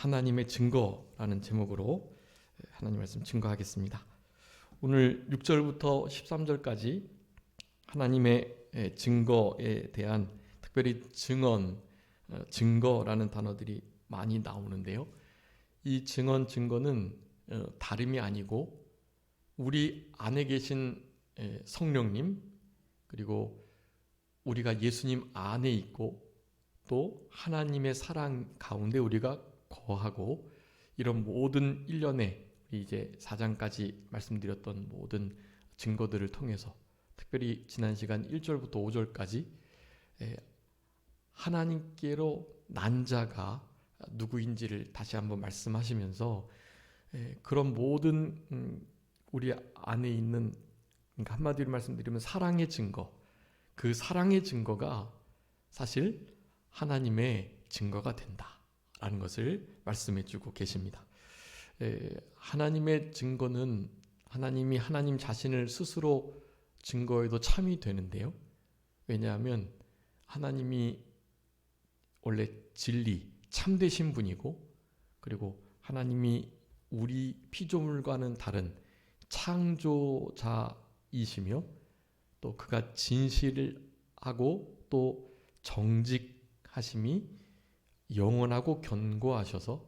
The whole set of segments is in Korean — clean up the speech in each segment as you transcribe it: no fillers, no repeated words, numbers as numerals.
하나님의 증거라는 제목으로 하나님 말씀 증거하겠습니다. 오늘 6절부터 13절까지 하나님의 증거에 대한 특별히 증거라는 단어들이 많이 나오는데요. 이 증거는 다름이 아니고 우리 안에 계신 성령님, 그리고 우리가 예수님 안에 있고 또 하나님의 사랑 가운데 우리가 거하고, 이런 모든 일련의 이제 4장까지 말씀드렸던 모든 증거들을 통해서 특별히 지난 시간 1절부터 5절까지 하나님께로 난 자가 누구인지를 다시 한번 말씀하시면서 그런 모든 우리 안에 있는, 그러니까 한마디로 말씀드리면 사랑의 증거, 그 사랑의 증거가 사실 하나님의 증거가 된다라는 것을 말씀해 주고 계십니다. 하나님의 증거는 하나님이 하나님 자신을 스스로 증거에도 참이 되는데요. 왜냐하면 하나님이 원래 진리, 참되신 분이고, 그리고 하나님이 우리 피조물과는 다른 창조자이시며 또 그가 진실하고 또 정직하심이 영원하고 견고하셔서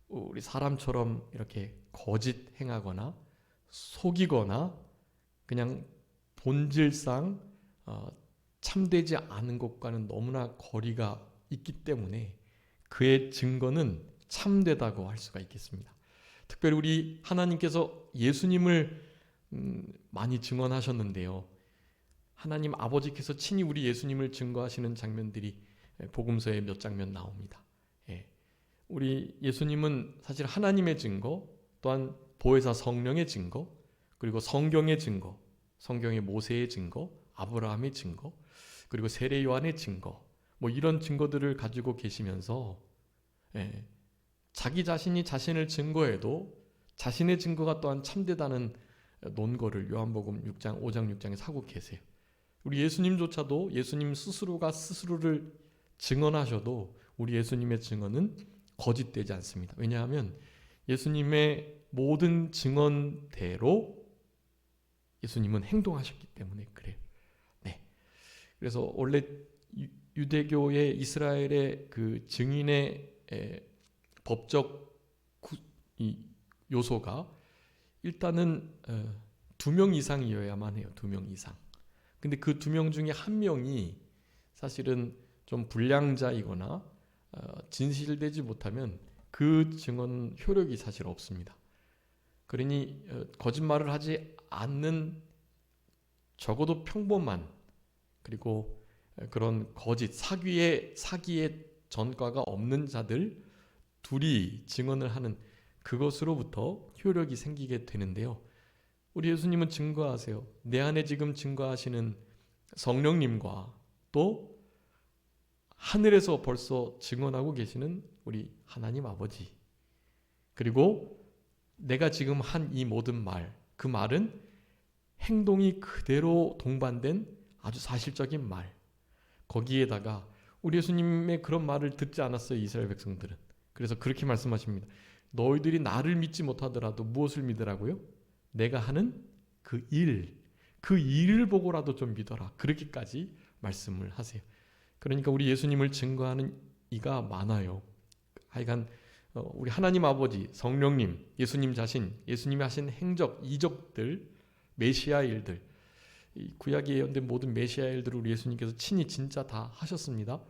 우리 사람처럼 이렇게 거짓 행하거나 속이거나 그냥 본질상 참되지 않은 것과는 너무나 거리가 있기 때문에 그의 증거는 참되다고 할 수가 있겠습니다. 특별히 우리 하나님께서 예수님을 많이 증언하셨는데요. 하나님 아버지께서 친히 우리 예수님을 증거하시는 장면들이 복음서에 몇 장면 나옵니다. 우리 예수님은 사실 하나님의 증거, 또한 보혜사 성령의 증거, 그리고 성경의 증거, 성경의 모세의 증거, 아브라함의 증거, 그리고 세례 요한의 증거, 이런 증거들을 가지고 계시면서 자기 자신이 자신을 증거해도 자신의 증거가 또한 참되다는 논거를 요한복음 6장, 5장, 6장에 하고 계세요. 우리 예수님조차도 예수님 스스로가 스스로를 증언하셔도 우리 예수님의 증언은 거짓되지 않습니다. 왜냐하면 예수님의 모든 증언대로 예수님은 행동하셨기 때문에 그래요. 그래서 원래 유대교의 이스라엘의 그 증인의 법적 요소가 일단은 2명 이상이어야만 해요. 2명 이상. 근데 그 2명 중에 1명이 사실은 좀 불량자이거나 진실되지 못하면 그 증언 효력이 사실 없습니다. 그러니 거짓말을 하지 않는, 적어도 평범한, 그리고 그런 거짓, 사기의 전과가 없는 자들 둘이 증언을 하는 그것으로부터 효력이 생기게 되는데요. 우리 예수님은 증거하세요. 내 안에 지금 증거하시는 성령님과 또 하늘에서 벌써 증언하고 계시는 우리 하나님 아버지, 그리고 내가 지금 한 이 모든 말, 그 말은 행동이 그대로 동반된 아주 사실적인 말, 거기에다가 우리 예수님의 그런 말을 듣지 않았어요, 이스라엘 백성들은. 그래서 그렇게 말씀하십니다. 너희들이 나를 믿지 못하더라도 무엇을 믿으라고요? 내가 하는 그 일을 보고라도 좀 믿어라. 그렇게까지 말씀을 하세요. 그러니까 우리 예수님을 증거하는 이가 많아요. 하여간 우리 하나님 아버지, 성령님, 예수님 자신, 예수님이 하신 행적, 이적들, 메시아 일들, 구약에 예언된 모든 메시아 일들을 우리 예수님께서 친히 진짜 다 하셨습니다.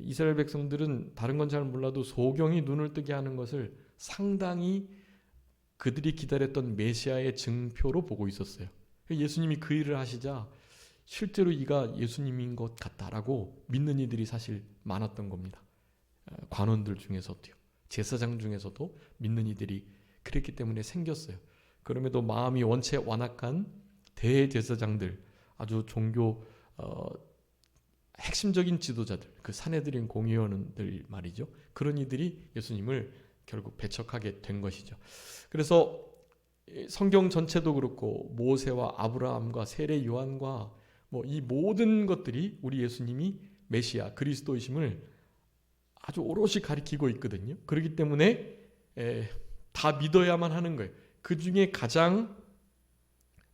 이스라엘 백성들은 다른 건 잘 몰라도 소경이 눈을 뜨게 하는 것을 상당히 그들이 기다렸던 메시아의 증표로 보고 있었어요. 예수님이 그 일을 하시자 실제로 이가 예수님인 것 같다라고 믿는 이들이 사실 많았던 겁니다. 관원들 중에서도요, 제사장 중에서도 믿는 이들이 그랬기 때문에 생겼어요. 그럼에도 마음이 원체 완악한 대제사장들, 아주 종교 핵심적인 지도자들, 그 사내들인 공의원들 말이죠. 그런 이들이 예수님을 결국 배척하게 된 것이죠. 그래서 성경 전체도 그렇고 모세와 아브라함과 세례 요한과 이 모든 것들이 우리 예수님이 메시아 그리스도이심을 아주 오롯이 가리키고 있거든요. 그렇기 때문에 다 믿어야만 하는 거예요. 그 중에 가장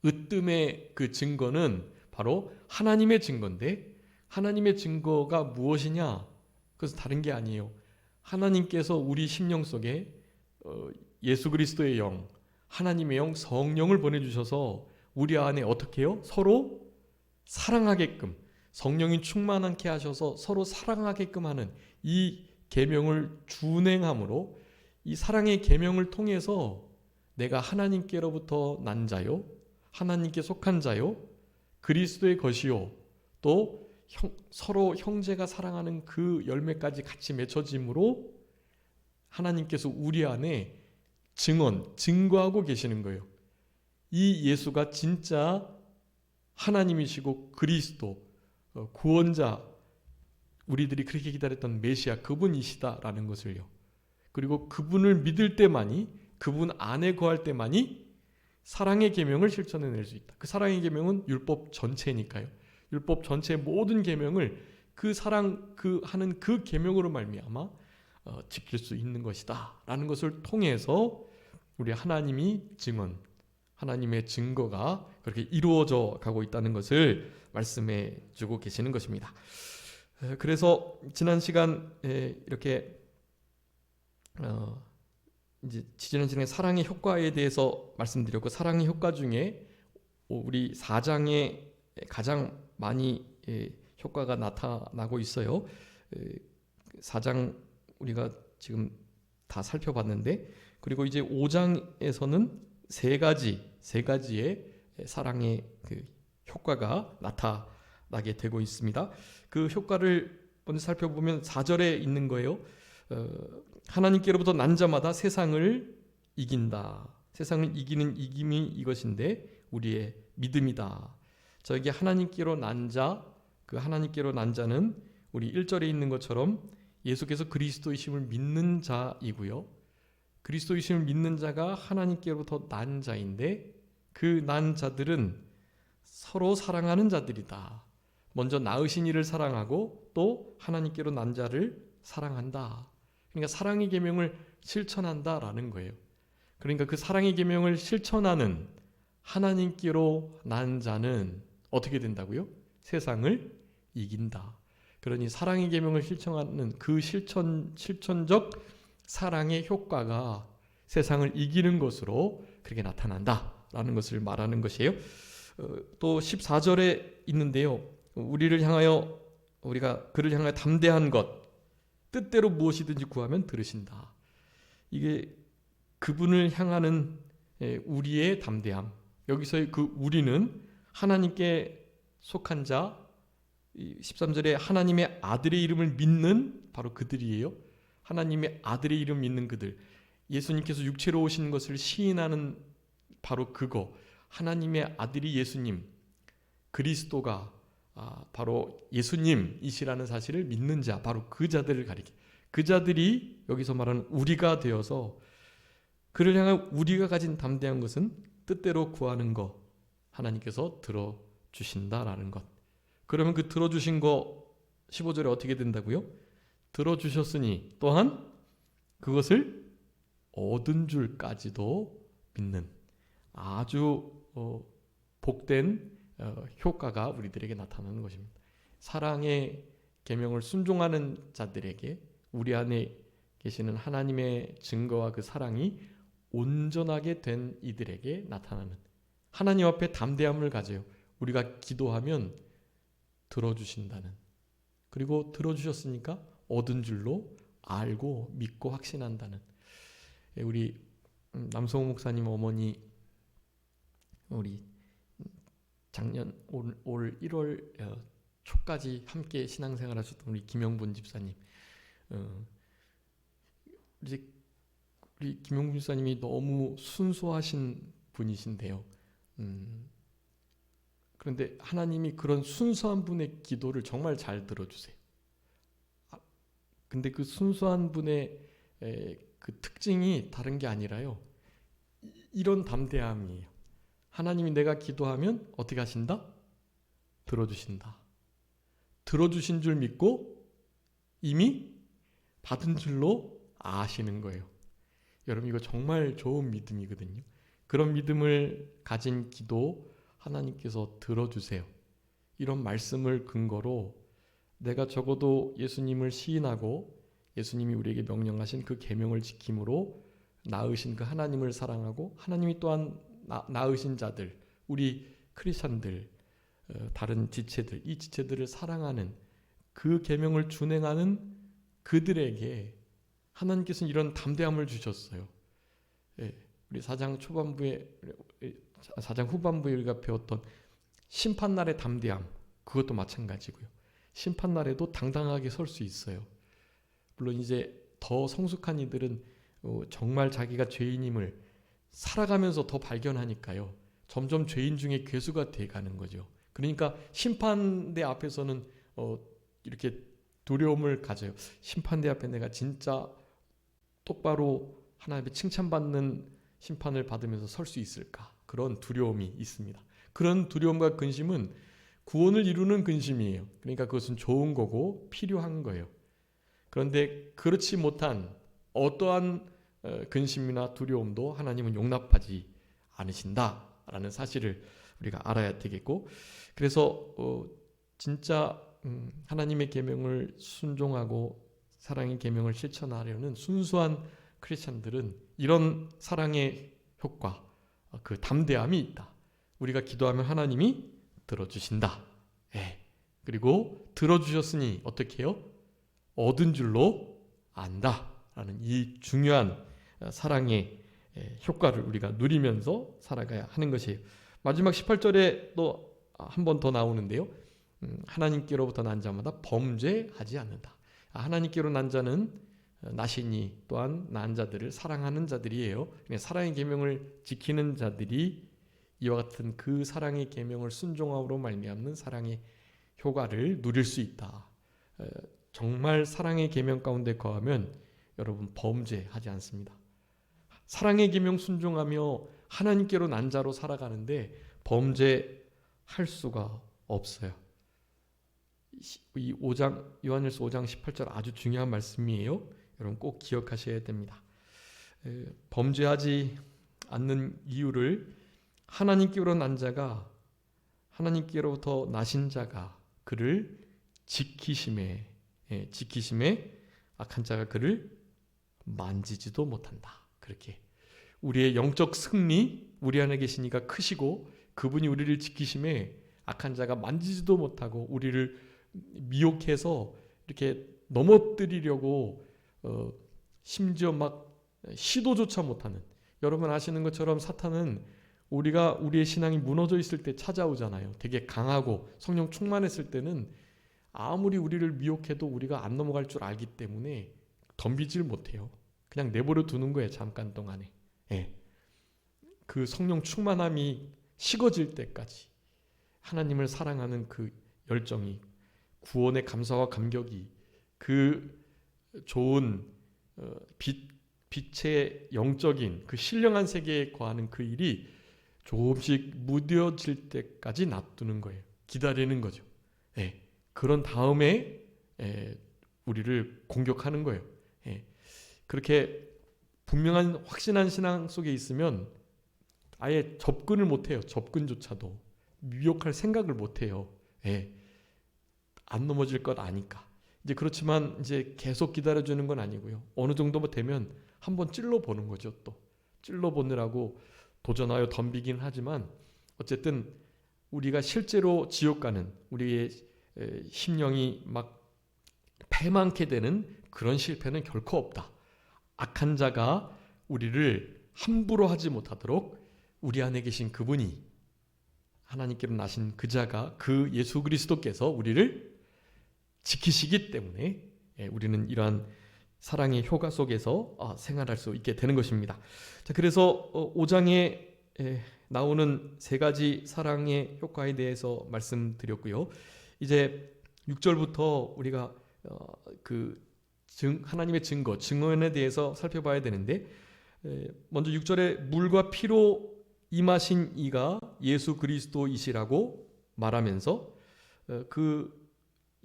으뜸의 그 증거는 바로 하나님의 증거인데, 하나님의 증거가 무엇이냐? 그것은 다른 게 아니에요. 하나님께서 우리 심령 속에 예수 그리스도의 영, 하나님의 영, 성령을 보내주셔서 우리 안에 어떻게 해요? 서로 사랑하게끔, 성령이 충만하게 하셔서 서로 사랑하게끔 하는 이 계명을 준행함으로, 이 사랑의 계명을 통해서 내가 하나님께로부터 난 자요, 하나님께 속한 자요, 그리스도의 것이요, 또 서로 형제가 사랑하는 그 열매까지 같이 맺혀짐으로 하나님께서 우리 안에 증거하고 계시는 거예요. 이 예수가 진짜 하나님이시고 그리스도, 구원자, 우리들이 그렇게 기다렸던 메시아 그분이시다라는 것을요. 그리고 그분을 믿을 때만이, 그분 안에 거할 때만이 사랑의 계명을 실천해낼 수 있다. 그 사랑의 계명은 율법 전체니까요. 율법 전체의 모든 계명을 그 사랑 하는 그 계명으로 말미암아 지킬 수 있는 것이다라는 것을 통해서 우리 하나님이 하나님의 증거가 그렇게 이루어져 가고 있다는 것을 말씀해 주고 계시는 것입니다. 그래서 지난 시간 이렇게 이제 지난 시간에 사랑의 효과에 대해서 말씀드렸고, 사랑의 효과 중에 우리 4장에 가장 많이 효과가 나타나고 있어요. 4장 우리가 지금 다 살펴봤는데, 그리고 이제 5장에서는 세 가지의 사랑의 그 효과가 나타나게 되고 있습니다. 그 효과를 먼저 살펴보면 4절에 있는 거예요. 하나님께로부터 난 자마다 세상을 이긴다. 세상을 이기는 이김이 이것인데 우리의 믿음이다. 저에게 하나님께로 난 자, 그 하나님께로 난 자는 우리 1절에 있는 것처럼 예수께서 그리스도이심을 믿는 자이고요. 그리스도이심을 믿는 자가 하나님께로부터 난 자인데, 그 난 자들은 서로 사랑하는 자들이다. 먼저 낳으신 이를 사랑하고 또 하나님께로 난 자를 사랑한다. 그러니까 사랑의 계명을 실천한다라는 거예요. 그러니까 그 사랑의 계명을 실천하는 하나님께로 난 자는 어떻게 된다고요? 세상을 이긴다. 그러니 사랑의 계명을 실천하는 그 실천적 사랑의 효과가 세상을 이기는 것으로 그렇게 나타난다라는 것을 말하는 것이에요. 또 14절에 있는데요. 우리가 그를 향하여 담대한 것, 뜻대로 무엇이든지 구하면 들으신다. 이게 그분을 향하는 우리의 담대함. 여기서의 그 우리는 하나님께 속한 자, 13절에 하나님의 아들의 이름을 믿는 바로 그들이에요. 하나님의 아들의 이름 믿는 그들, 예수님께서 육체로 오신 것을 시인하는 바로 그거, 하나님의 아들이 예수님, 그리스도가 바로 예수님이시라는 사실을 믿는 자, 바로 그 자들을 가리켜, 그 자들이 여기서 말하는 우리가 되어서 그를 향한 우리가 가진 담대한 것은 뜻대로 구하는 것, 하나님께서 들어주신다라는 것. 그러면 그 들어주신 거 15절에 어떻게 된다고요? 들어주셨으니 또한 그것을 얻은 줄까지도 믿는 아주 복된 효과가 우리들에게 나타나는 것입니다. 사랑의 계명을 순종하는 자들에게, 우리 안에 계시는 하나님의 증거와 그 사랑이 온전하게 된 이들에게 나타나는, 하나님 앞에 담대함을 가져요. 우리가 기도하면 들어주신다는, 그리고 들어주셨으니까 얻은 줄로 알고 믿고 확신한다는. 우리 남성호 목사님 어머니, 우리 작년 올 1월 초까지 함께 신앙생활 하셨던 우리 김영분 집사님, 이제 우리 김영분 집사님이 너무 순수하신 분이신데요. 그런데 하나님이 그런 순수한 분의 기도를 정말 잘 들어주세요. 근데 그 순수한 분의 그 특징이 다른 게 아니라요, 이런 담대함이에요. 하나님이 내가 기도하면 어떻게 하신다? 들어주신다. 들어주신 줄 믿고 이미 받은 줄로 아시는 거예요. 여러분 이거 정말 좋은 믿음이거든요. 그런 믿음을 가진 기도 하나님께서 들어주세요. 이런 말씀을 근거로 내가 적어도 예수님을 시인하고 예수님이 우리에게 명령하신 그 계명을 지킴으로 낳으신 그 하나님을 사랑하고 하나님이 또한 낳으신 자들, 우리 크리스찬들, 다른 지체들, 이 지체들을 사랑하는 그 계명을 준행하는 그들에게 하나님께서는 이런 담대함을 주셨어요. 우리 4장 후반부에 우리가 배웠던 심판날의 담대함, 그것도 마찬가지고요. 심판날에도 당당하게 설 수 있어요. 물론 이제 더 성숙한 이들은 정말 자기가 죄인임을 살아가면서 더 발견하니까요. 점점 죄인 중에 괴수가 돼가는 거죠. 그러니까 심판대 앞에서는 이렇게 두려움을 가져요. 심판대 앞에 내가 진짜 똑바로 하나님의 칭찬받는 심판을 받으면서 설 수 있을까? 그런 두려움이 있습니다. 그런 두려움과 근심은 구원을 이루는 근심이에요. 그러니까 그것은 좋은 거고 필요한 거예요. 그런데 그렇지 못한 어떠한 근심이나 두려움도 하나님은 용납하지 않으신다라는 사실을 우리가 알아야 되겠고, 그래서 진짜 하나님의 계명을 순종하고 사랑의 계명을 실천하려는 순수한 크리스찬들은 이런 사랑의 효과, 그 담대함이 있다. 우리가 기도하면 하나님이 들어주신다. 그리고 들어주셨으니 어떻게 해요? 얻은 줄로 안다 라는 이 중요한 사랑의 효과를 우리가 누리면서 살아가야 하는 것이에요. 마지막 18절에 또 한 번 더 나오는데요. 하나님께로부터 난 자마다 범죄하지 않는다. 하나님께로 난 자는 나시니 또한 난 자들을 사랑하는 자들이에요. 사랑의 계명을 지키는 자들이 이와 같은 그 사랑의 계명을 순종함으로 말미암는 사랑의 효과를 누릴 수 있다. 정말 사랑의 계명 가운데 거하면 여러분 범죄하지 않습니다. 사랑의 계명 순종하며 하나님께로 난 자로 살아가는데 범죄할 수가 없어요. 이 5장 요한일서 5장 18절 아주 중요한 말씀이에요. 여러분 꼭 기억하셔야 됩니다. 범죄하지 않는 이유를 하나님께로 난 자가 하나님께로부터 나신 자가 그를 지키심에 악한 자가 그를 만지지도 못한다. 그렇게 우리의 영적 승리 우리 안에 계시니까 크시고 그분이 우리를 지키심에 악한 자가 만지지도 못하고 우리를 미혹해서 이렇게 넘어뜨리려고 심지어 막 시도조차 못하는, 여러분 아시는 것처럼 사탄은 우리의 신앙이 무너져 있을 때 찾아오잖아요. 되게 강하고 성령 충만했을 때는 아무리 우리를 미혹해도 우리가 안 넘어갈 줄 알기 때문에 덤비질 못해요. 그냥 내버려 두는 거예요. 잠깐 동안에. 그 성령 충만함이 식어질 때까지 하나님을 사랑하는 그 열정이, 구원의 감사와 감격이, 그 좋은 빛의 영적인 그 신령한 세계에 거하는 그 일이 조금씩 무뎌질 때까지 놔두는 거예요. 기다리는 거죠. 그런 다음에 우리를 공격하는 거예요. 그렇게 분명한 확신한 신앙 속에 있으면 아예 접근을 못해요. 접근조차도 미혹할 생각을 못해요. 안 넘어질 것 아니까. 이제 그렇지만 이제 계속 기다려주는 건 아니고요. 어느 정도 되면 한번 찔러보는 거죠. 또 찔러보느라고 도전하여 덤비긴 하지만 어쨌든 우리가 실제로 지옥 가는, 우리의 심령이 막 패망케 되는 그런 실패는 결코 없다. 악한 자가 우리를 함부로 하지 못하도록 우리 안에 계신 그분이, 하나님께로 나신 그 자가, 그 예수 그리스도께서 우리를 지키시기 때문에 우리는 이러한 사랑의 효과 속에서 생활할 수 있게 되는 것입니다. 자, 그래서 5장에 나오는 세 가지 사랑의 효과에 대해서 말씀드렸고요. 이제 6절부터 우리가 하나님의 증언에 대해서 살펴봐야 되는데, 먼저 6절에 물과 피로 임하신 이가 예수 그리스도이시라고 말하면서 그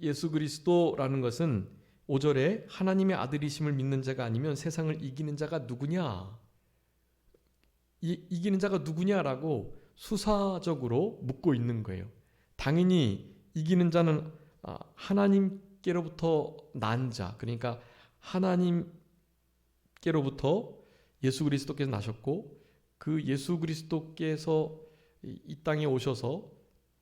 예수 그리스도라는 것은 5절에 하나님의 아들이심을 믿는 자가 아니면 세상을 이기는 자가 누구냐? 이기는 자가 누구냐라고 수사적으로 묻고 있는 거예요. 당연히 이기는 자는 하나님께로부터 난 자, 그러니까 하나님께로부터 예수 그리스도께서 나셨고 그 예수 그리스도께서 이 땅에 오셔서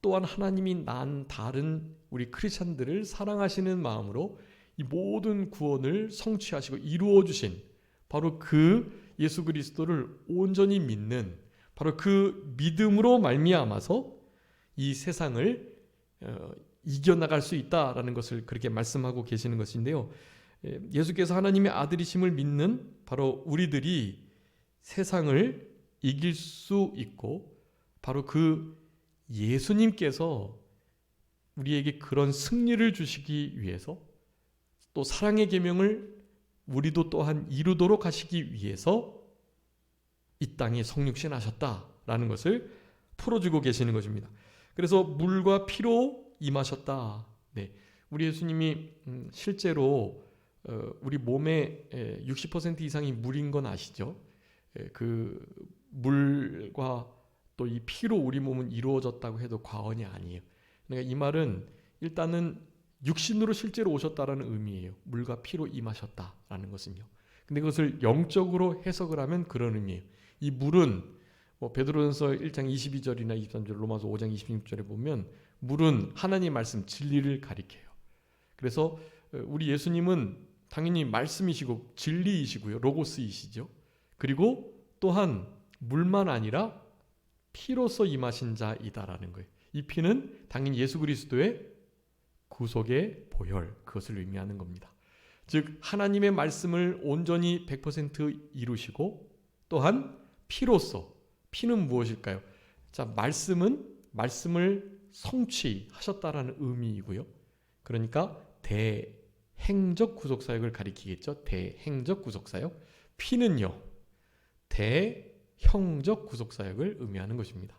또한 하나님이 난 다른 우리 크리스찬들을 사랑하시는 마음으로 이 모든 구원을 성취하시고 이루어 주신 바로 그 예수 그리스도를 온전히 믿는 바로 그 믿음으로 말미암아서 이 세상을 이겨나갈 수 있다라는 것을 그렇게 말씀하고 계시는 것인데요. 예수께서 하나님의 아들이심을 믿는 바로 우리들이 세상을 이길 수 있고 바로 그 예수님께서 우리에게 그런 승리를 주시기 위해서 또 사랑의 계명을 우리도 또한 이루도록 하시기 위해서 이 땅에 성육신 하셨다라는 것을 풀어주고 계시는 것입니다. 그래서 물과 피로 임하셨다. 네, 우리 예수님이 실제로 우리 몸의 60% 이상이 물인 건 아시죠? 그 물과 또 이 피로 우리 몸은 이루어졌다고 해도 과언이 아니에요. 그러니까 이 말은 일단은 육신으로 실제로 오셨다라는 의미예요. 물과 피로 임하셨다라는 것은요. 근데 그것을 영적으로 해석을 하면 그런 의미예요. 이 물은 베드로전서 1장 22절이나 23절, 로마서 5장 26절에 보면 물은 하나님의 말씀 진리를 가리켜요. 그래서 우리 예수님은 당연히 말씀이시고 진리이시고요. 로고스이시죠. 그리고 또한 물만 아니라 피로서 임하신 자이다라는 거예요. 이 피는 당연히 예수 그리스도의 구속의 보혈, 그것을 의미하는 겁니다. 즉 하나님의 말씀을 온전히 100% 이루시고 또한 피로서, 피는 무엇일까요? 자, 말씀을 성취하셨다라는 의미이고요. 그러니까 대행적 구속사역을 가리키겠죠. 대행적 구속사역. 피는요, 대형적 구속사역을 의미하는 것입니다.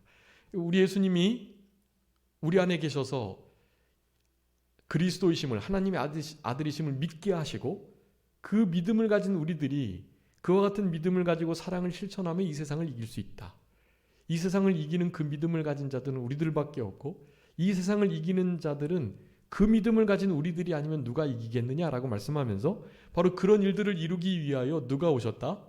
우리 예수님이 우리 안에 계셔서 그리스도이심을, 하나님의 아들이심을 믿게 하시고 그 믿음을 가진 우리들이 그와 같은 믿음을 가지고 사랑을 실천하며 이 세상을 이길 수 있다. 이 세상을 이기는 그 믿음을 가진 자들은 우리들밖에 없고 이 세상을 이기는 자들은 그 믿음을 가진 우리들이 아니면 누가 이기겠느냐라고 말씀하면서 바로 그런 일들을 이루기 위하여 누가 오셨다?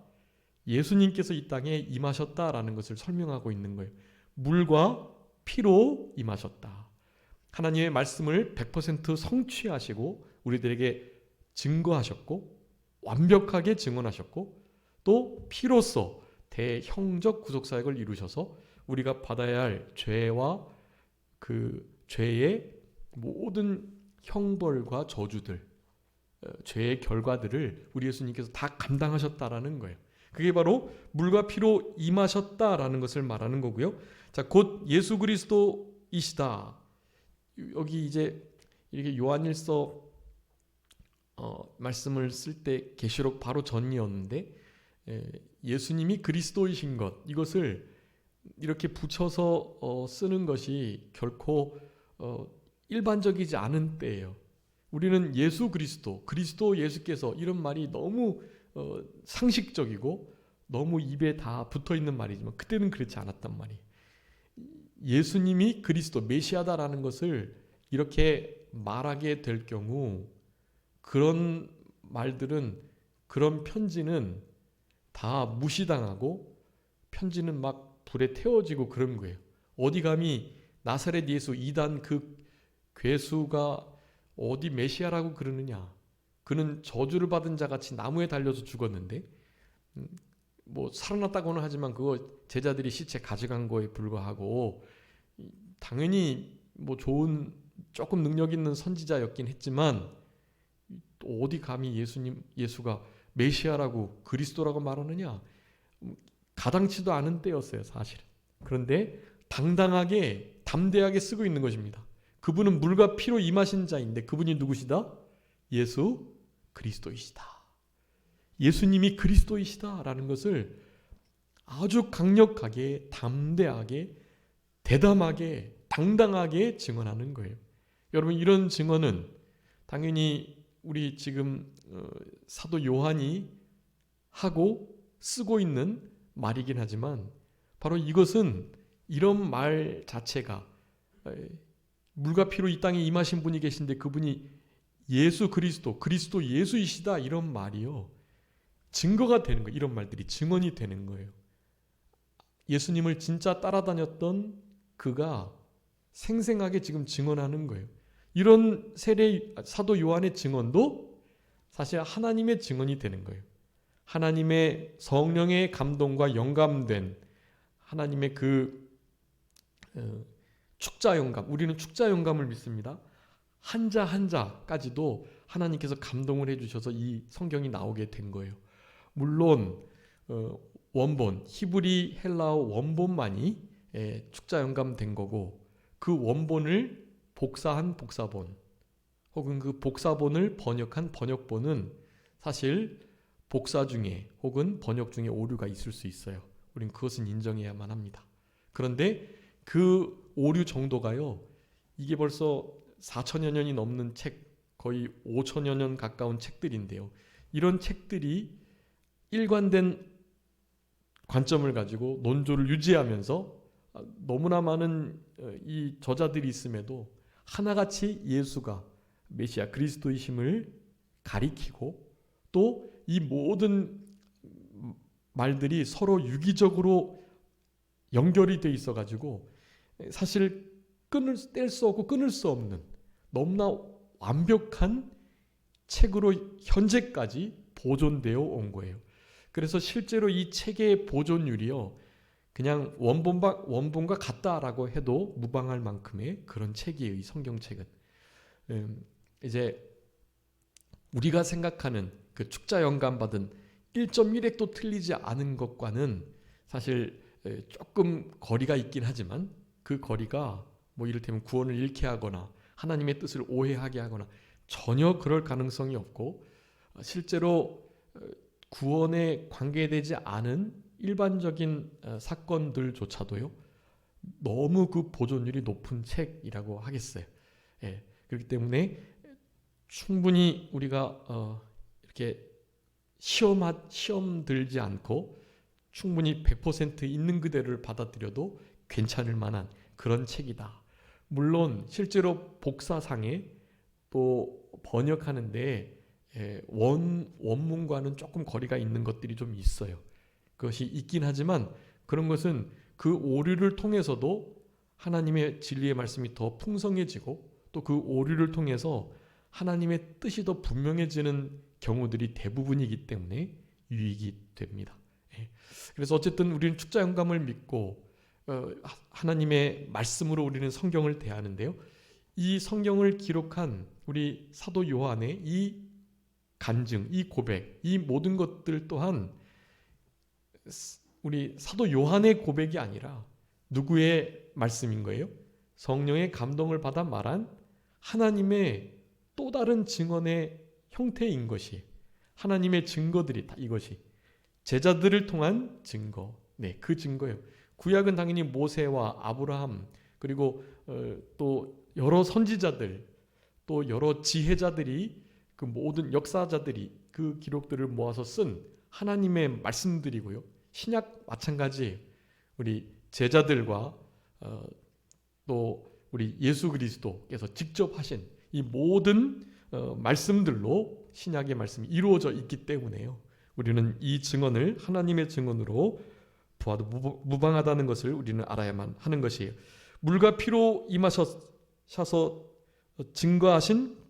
예수님께서 이 땅에 임하셨다라는 것을 설명하고 있는 거예요. 물과 피로 임하셨다. 하나님의 말씀을 100% 성취하시고 우리들에게 증거하셨고 완벽하게 증언하셨고 또 피로써 대형적 구속사역을 이루셔서 우리가 받아야 할 죄와 그 죄의 모든 형벌과 저주들, 죄의 결과들을 우리 예수님께서 다 감당하셨다라는 거예요. 그게 바로 물과 피로 임하셨다라는 것을 말하는 거고요. 자, 곧 예수 그리스도이시다. 여기 이제 이렇게 요한일서 말씀을 쓸 때 계시록 바로 전이었는데 예수님이 그리스도이신 것, 이것을 이렇게 붙여서 쓰는 것이 결코 일반적이지 않은 때예요. 우리는 예수 그리스도 예수께서 이런 말이 너무 상식적이고 너무 입에 다 붙어있는 말이지만 그때는 그렇지 않았단 말이에요. 예수님이 그리스도 메시아다라는 것을 이렇게 말하게 될 경우 그런 말들은, 그런 편지는 다 무시당하고 편지는 막 불에 태워지고 그런 거예요. 어디 감히 나사렛 예수 이단 그 괴수가 어디 메시아라고 그러느냐. 그는 저주를 받은 자같이 나무에 달려서 죽었는데 뭐 살아났다고는 하지만 그거 제자들이 시체 가져간 거에 불과하고 당연히 뭐 좋은 조금 능력 있는 선지자였긴 했지만 어디 감히 예수가 메시아라고 그리스도라고 말하느냐. 가당치도 않은 때였어요, 사실은. 그런데 당당하게 담대하게 쓰고 있는 것입니다. 그분은 물과 피로 임하신 자인데 그분이 누구시다? 예수 그리스도이시다. 예수님이 그리스도이시다라는 것을 아주 강력하게, 담대하게, 대담하게, 당당하게 증언하는 거예요. 여러분, 이런 증언은 당연히 우리 지금 사도 요한이 하고 쓰고 있는 말이긴 하지만 바로 이것은 이런 말 자체가 물과 피로 이 땅에 임하신 분이 계신데 그분이 예수 그리스도 예수이시다 이런 말이요. 증거가 되는 거예요. 이런 말들이 증언이 되는 거예요. 예수님을 진짜 따라다녔던 그가 생생하게 지금 증언하는 거예요. 이런 세례 사도 요한의 증언도 사실 하나님의 증언이 되는 거예요. 하나님의 성령의 감동과 영감된 하나님의 그 축자 영감, 우리는 축자 영감을 믿습니다. 한자 한자까지도 하나님께서 감동을 해주셔서 이 성경이 나오게 된 거예요. 물론 원본, 히브리 헬라어 원본만이 축자 영감된 거고 그 원본을 복사한 복사본 혹은 그 복사본을 번역한 번역본은 사실 복사 중에 혹은 번역 중에 오류가 있을 수 있어요. 우린 그것은 인정해야만 합니다. 그런데 그 오류 정도가요. 이게 벌써 4천여 년이 넘는 책, 거의 5천여 년 가까운 책들인데요. 이런 책들이 일관된 관점을 가지고 논조를 유지하면서 너무나 많은 이 저자들이 있음에도 하나같이 예수가 메시아 그리스도이심을 가리키고 또 이 모든 말들이 서로 유기적으로 연결이 돼 있어 가지고 사실 뗄 수 없고 끊을 수 없는 너무나 완벽한 책으로 현재까지 보존되어 온 거예요. 그래서 실제로 이 책의 보존율이요. 그냥 원본과 같다라고 해도 무방할 만큼의 그런 책이에요. 이 성경책은. 이제 우리가 생각하는 그 축자 영감 받은 1.1획도 틀리지 않은 것과는 사실 조금 거리가 있긴 하지만 그 거리가 뭐 이를테면 구원을 잃게 하거나 하나님의 뜻을 오해하게 하거나 전혀 그럴 가능성이 없고 실제로 구원에 관계되지 않은 일반적인 사건들조차도요 너무 그 보존율이 높은 책이라고 하겠어요. 그렇기 때문에 충분히 우리가 이렇게 시험 들지 않고 충분히 100% 있는 그대로를 받아들여도 괜찮을 만한 그런 책이다. 물론 실제로 복사상에 또 번역하는데 원문과는 조금 거리가 있는 것들이 좀 있어요. 그것이 있긴 하지만 그런 것은 그 오류를 통해서도 하나님의 진리의 말씀이 더 풍성해지고 또 그 오류를 통해서 하나님의 뜻이 더 분명해지는 경우들이 대부분이기 때문에 유익이 됩니다. 그래서 어쨌든 우리는 축자 영감을 믿고 하나님의 말씀으로 우리는 성경을 대하는데요. 이 성경을 기록한 우리 사도 요한의 이 간증, 이 고백, 이 모든 것들 또한 우리 사도 요한의 고백이 아니라 누구의 말씀인 거예요? 성령의 감동을 받아 말한 하나님의 또 다른 증언의 형태인 것이 하나님의 증거들이 다 이것이 제자들을 통한 증거, 그 증거예요. 구약은 당연히 모세와 아브라함 그리고 또 여러 선지자들 또 여러 지혜자들이 그 모든 역사자들이 그 기록들을 모아서 쓴 하나님의 말씀들이고요. 신약 마찬가지예요. 우리 제자들과 또 우리 예수 그리스도께서 직접 하신 이 모든 말씀들로 신약의 말씀이 이루어져 있기 때문에요. 우리는 이 증언을 하나님의 증언으로 보아도 무방하다는 것을 우리는 알아야만 하는 것이에요. 물과 피로 임하셔서 증거하신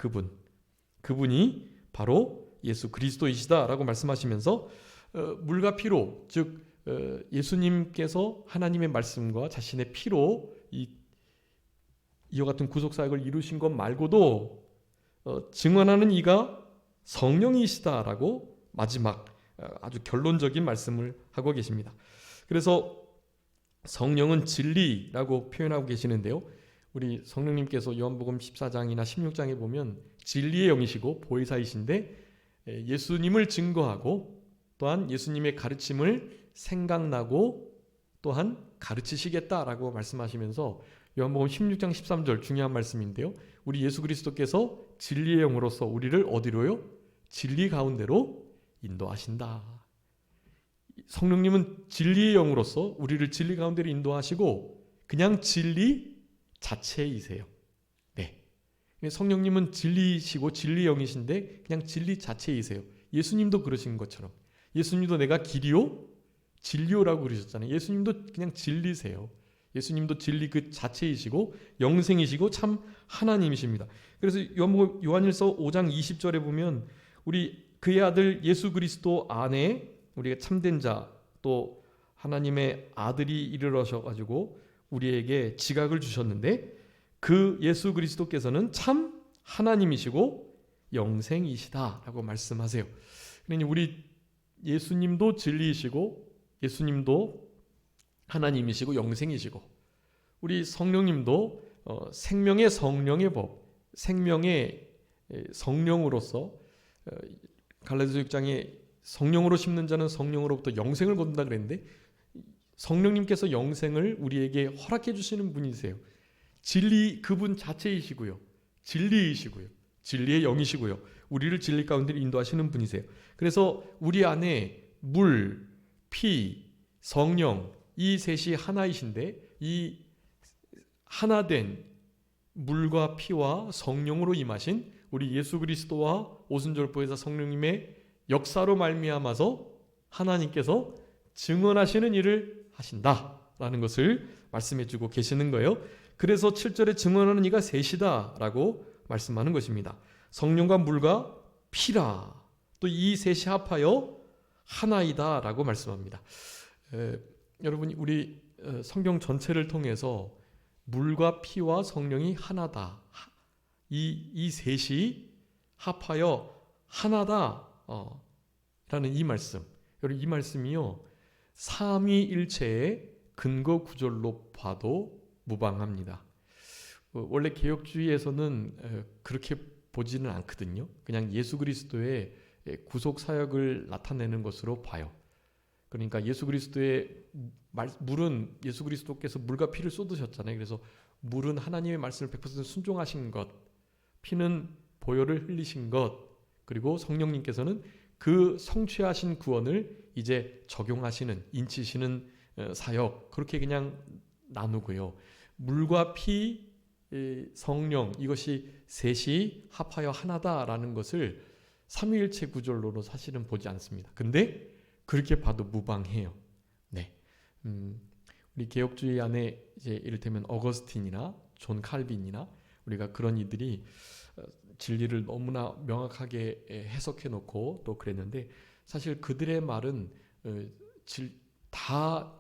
그분이 바로 예수 그리스도이시다라고 말씀하시면서 물과 피로 즉 예수님께서 하나님의 말씀과 자신의 피로 이와 같은 구속사역을 이루신 것 말고도 증언하는 이가 성령이시다라고 마지막 아주 결론적인 말씀을 하고 계십니다. 그래서 성령은 진리라고 표현하고 계시는데요. 우리 성령님께서 요한복음 14장이나 16장에 보면 진리의 영이시고 보혜사이신데 예수님을 증거하고 또한 예수님의 가르침을 생각나고 또한 가르치시겠다라고 말씀하시면서 요한복음 16장 13절 중요한 말씀인데요. 우리 예수 그리스도께서 진리의 영으로서 우리를 어디로요? 진리 가운데로 인도하신다. 성령님은 진리의 영으로서 우리를 진리 가운데로 인도하시고 그냥 진리 자체이세요. 네. 성령님은 진리이시고 진리의 영이신데 그냥 진리 자체이세요. 예수님도 그러신 것처럼. 예수님도 내가 길이요 진리요라고 그러셨잖아요. 예수님도 그냥 진리세요. 예수님도 진리 그 자체이시고 영생이시고 참 하나님이십니다. 그래서 요한일서 5장 20절에 보면 우리 그의 아들 예수 그리스도 안에 우리가 참된 자 또 하나님의 아들이 이르러셔가지고 우리에게 지각을 주셨는데 그 예수 그리스도께서는 참 하나님이시고 영생이시다라고 말씀하세요. 그러니 우리 예수님도 진리이시고 예수님도 하나님이시고 영생이시고 우리 성령님도 생명의 성령의 법, 생명의 성령으로서 갈라디아서 6장에 성령으로 심는 자는 성령으로부터 영생을 거둔다 그랬는데 성령님께서 영생을 우리에게 허락해 주시는 분이세요. 진리 그분 자체이시고요. 진리이시고요. 진리의 영이시고요. 우리를 진리 가운데 인도하시는 분이세요. 그래서 우리 안에 물, 피, 성령 이 셋이 하나이신데 이 하나된 물과 피와 성령으로 임하신 우리 예수 그리스도와 오순절보혜사 성령님의 역사로 말미암아서 하나님께서 증언하시는 일을 하신다라는 것을 말씀해주고 계시는 거예요. 그래서 7절에 증언하는 이가 셋이다라고 말씀하는 것입니다. 성령과 물과 피라 또 이 셋이 합하여 하나이다라고 말씀합니다. 여러분이 우리 성경 전체를 통해서 물과 피와 성령이 하나다. 이 셋이 합하여 하나다. 라는 이 말씀. 여러분 이 말씀이요. 삼위일체의 근거 구절로 봐도 무방합니다. 원래 개혁주의에서는 그렇게 보지는 않거든요. 그냥 예수 그리스도의 구속 사역을 나타내는 것으로 봐요. 그러니까 예수 그리스도의 물은 예수 그리스도께서 물과 피를 쏟으셨잖아요. 그래서 물은 하나님의 말씀을 100% 순종하신 것, 피는 보혈을 흘리신 것, 그리고 성령님께서는 그 성취하신 구원을 이제 적용하시는, 인치시는 사역, 그렇게 그냥 나누고요. 물과 피, 성령 이것이 셋이 합하여 하나다라는 것을 삼위일체 구절로는 사실은 보지 않습니다. 근데 그렇게 봐도 무방해요. 네, 우리 개혁주의 안에 이제 이를테면 어거스틴이나 존 칼빈이나 우리가 그런 이들이 진리를 너무나 명확하게 해석해 놓고 또 그랬는데 사실 그들의 말은 다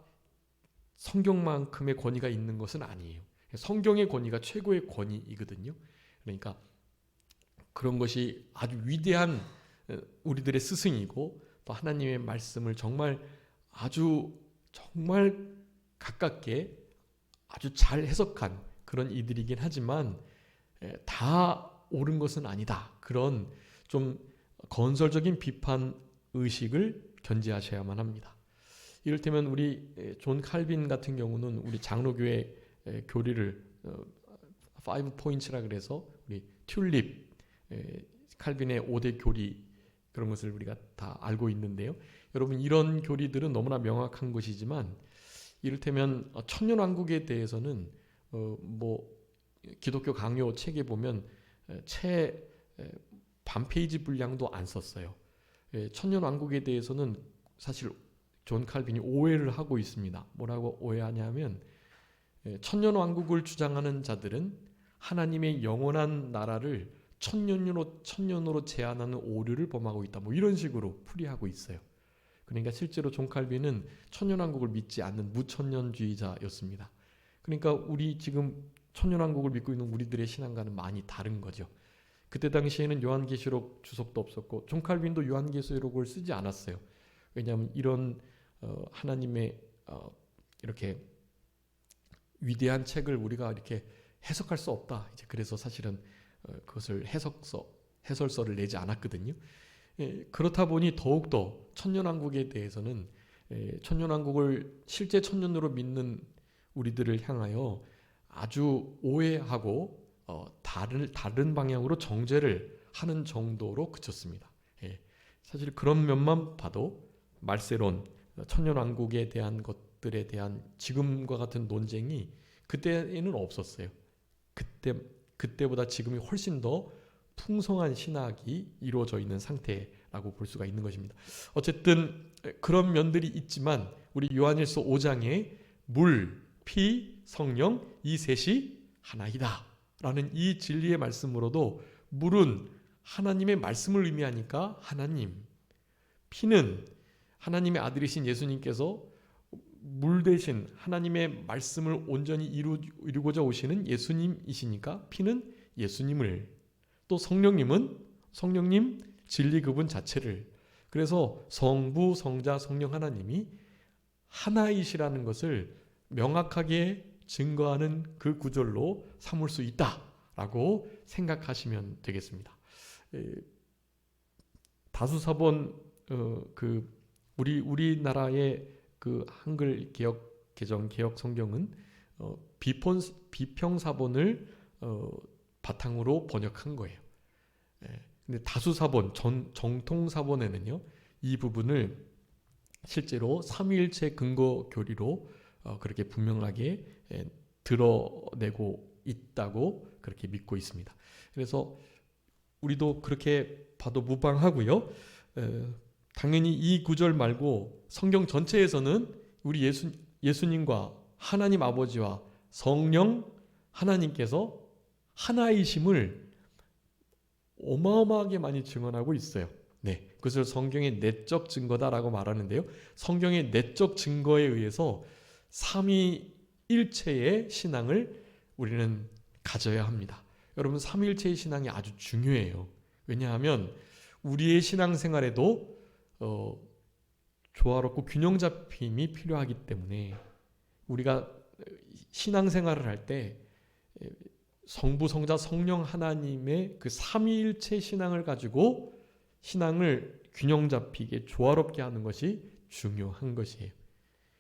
성경만큼의 권위가 있는 것은 아니에요. 성경의 권위가 최고의 권위이거든요. 그러니까 그런 것이 아주 위대한 우리들의 스승이고 또 하나님의 말씀을 정말 가깝게 아주 잘 해석한 그런 이들이긴 하지만 다 옳은 것은 아니다. 그런 좀 건설적인 비판 의식을 견지하셔야만 합니다. 이를테면 우리 존 칼빈 같은 경우는 우리 장로교회 교리를 5 포인트라 그래서 우리 튤립 칼빈의 5대 교리 그런 것을 우리가 다 알고 있는데요. 여러분 이런 교리들은 너무나 명확한 것이지만 이를테면 천년왕국에 대해서는 기독교 강요 책에 보면 채 반 페이지 분량도 안 썼어요. 천년왕국에 대해서는 사실 존 칼빈이 오해를 하고 있습니다. 뭐라고 오해하냐면 천년왕국을 주장하는 자들은 하나님의 영원한 나라를 천년으로 제한하는 오류를 범하고 있다. 이런 식으로 풀이하고 있어요. 그러니까 실제로 존 칼빈은 천년왕국을 믿지 않는 무천년주의자였습니다. 그러니까 우리 지금 천년왕국을 믿고 있는 우리들의 신앙과는 많이 다른 거죠. 그때 당시에는 요한계시록 주석도 없었고 존 칼빈도 요한계시록을 쓰지 않았어요. 왜냐하면 이런 하나님의 이렇게 위대한 책을 우리가 이렇게 해석할 수 없다. 이제 그래서 사실은 그것을 해설서를 내지 않았거든요. 그렇다 보니 더욱더 천년왕국에 대해서는 천년왕국을 실제 천년으로 믿는 우리들을 향하여 아주 오해하고 다 다른 방향으로 정죄를 하는 정도로 그쳤습니다. 예, 사실 그런 면만 봐도 말세론, 천년왕국에 대한 것들에 대한 지금과 같은 논쟁이 그때에는 없었어요. 그때보다 지금이 훨씬 더 풍성한 신학이 이루어져 있는 상태라고 볼 수가 있는 것입니다. 어쨌든 그런 면들이 있지만 우리 요한일서 5장에 물, 피, 성령 이 셋이 하나이다 라는 이 진리의 말씀으로도 물은 하나님의 말씀을 의미하니까 하나님, 피는 하나님의 아들이신 예수님께서 물 대신 하나님의 말씀을 온전히 이루고자 오시는 예수님이시니까 피는 예수님을, 또 성령님은 성령님 진리 그분 자체를, 그래서 성부, 성자, 성령 하나님이 하나이시라는 것을 명확하게 증거하는 그 구절로 삼을 수 있다라고 생각하시면 되겠습니다. 다수사본 우리나라의 그 한글 개정 개혁 성경은 비평사본을 바탕으로 번역한 거예요. 근데 다수사본, 정통사본에는요, 이 부분을 실제로 삼위일체 근거 교리로 그렇게 분명하게 드러내고 있다고 그렇게 믿고 있습니다. 그래서 우리도 그렇게 봐도 무방하고요. 당연히 이 구절 말고 성경 전체에서는 우리 예수님과 하나님 아버지와 성령 하나님께서 하나이심을 어마어마하게 많이 증언하고 있어요. 네, 그것을 성경의 내적 증거다라고 말하는데요. 성경의 내적 증거에 의해서 삼위일체의 신앙을 우리는 가져야 합니다. 여러분, 삼위일체의 신앙이 아주 중요해요. 왜냐하면 우리의 신앙생활에도 조화롭고 균형 잡힘이 필요하기 때문에 우리가 신앙생활을 할 때 성부, 성자, 성령 하나님의 그 삼위일체 신앙을 가지고 신앙을 균형 잡히게 조화롭게 하는 것이 중요한 것이에요.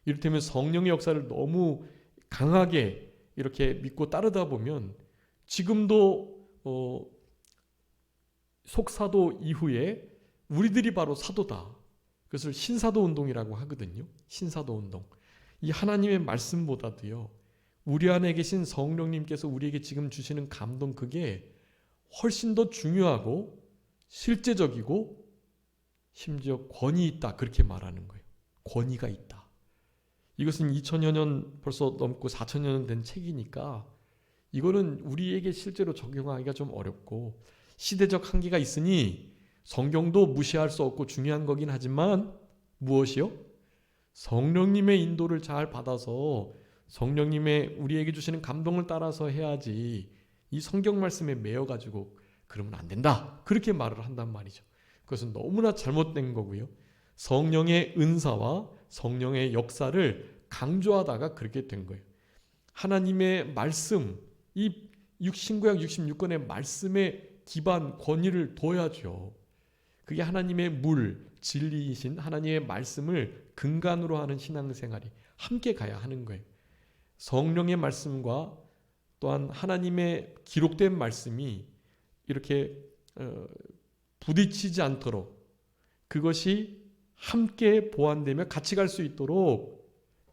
이를테면 성령의 역사를 너무 강하게 이렇게 믿고 따르다 보면 지금도 속사도 이후에 우리들이 바로 사도다. 그것을 신사도 운동이라고 하거든요. 신사도 운동. 이 하나님의 말씀보다도요, 우리 안에 계신 성령님께서 우리에게 지금 주시는 감동, 그게 훨씬 더 중요하고 실제적이고 심지어 권위 있다, 그렇게 말하는 거예요. 권위가 있다. 이것은 2000여 년 벌써 넘고 4000여 년 된 책이니까 이거는 우리에게 실제로 적용하기가 좀 어렵고 시대적 한계가 있으니 성경도 무시할 수 없고 중요한 거긴 하지만 무엇이요? 성령님의 인도를 잘 받아서 성령님의 우리에게 주시는 감동을 따라서 해야지 이 성경 말씀에 매여가지고 그러면 안 된다, 그렇게 말을 한단 말이죠. 그것은 너무나 잘못된 거고요. 성령의 은사와 성령의 역사를 강조하다가 그렇게 된 거예요. 하나님의 말씀, 이 신구약 66권의 말씀에 기반 권위를 둬야죠. 그게 하나님의 물, 진리이신 하나님의 말씀을 근간으로 하는 신앙생활이 함께 가야 하는 거예요. 성령의 말씀과 또한 하나님의 기록된 말씀이 이렇게 부딪히지 않도록 그것이 함께 보완되며 같이 갈 수 있도록